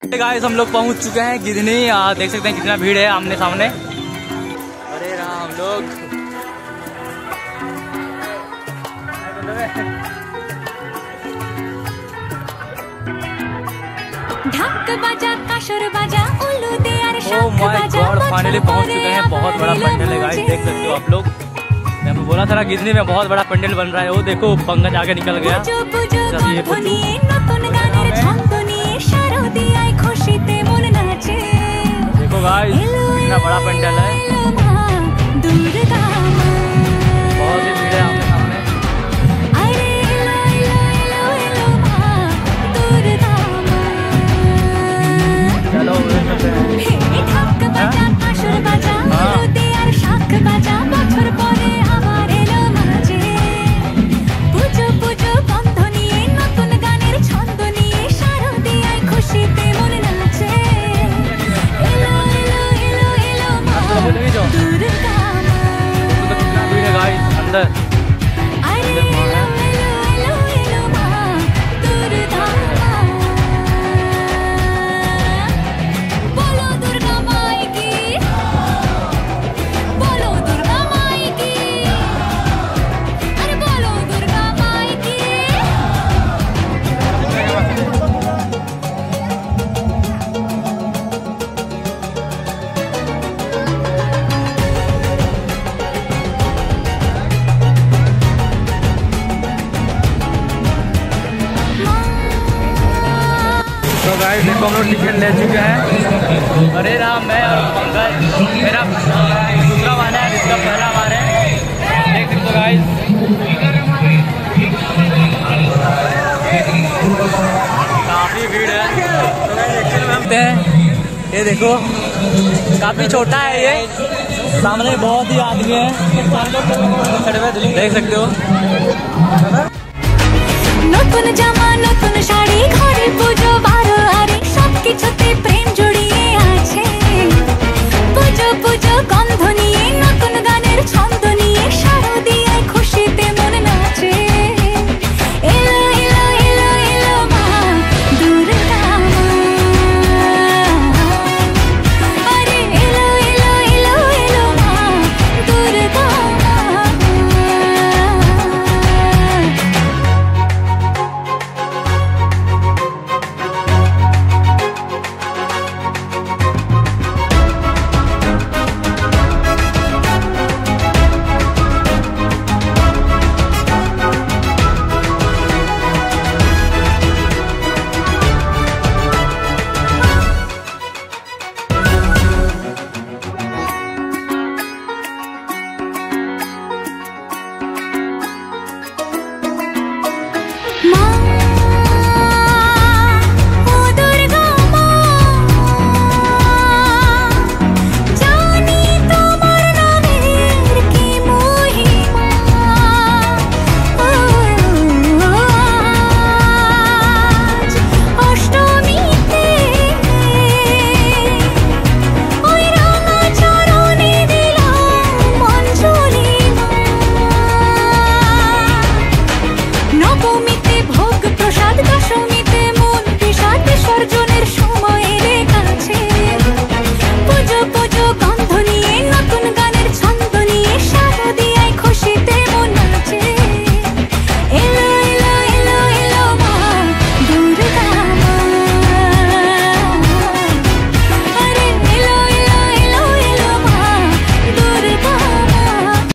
Guys हम लोग पहुंच चुके हैं गिधनी। देख सकते हैं कितना भीड़ है आमने सामने। अरे राम लोग फाइनली पहुंच चुके हैं। बहुत बड़ा पंडाल है गाइस, देख सकते हो आप लोग। मैं बोला था गिधनी में बहुत बड़ा पंडाल बन रहा है। वो देखो पंकज आगे निकल गया। देखो गाइस कितना बड़ा पंडाल है। बहुत ही भीड़ है आमने सामने। चलो अंदर तो गाइस देखो हम लोग टिकट ले चुके हैं। अरे राम मैं और पंकज मेरा दूसरा वार है, इसका पहला वार है। देख सकते हो गाइस काफी भीड़ है। तो गाइस एक्चुअली में हम ये देखो काफी छोटा है ये, सामने बहुत ही आदमी है। देख सकते हो নতুন জামা নতুন শাড়ি ঘরে পুজো বারো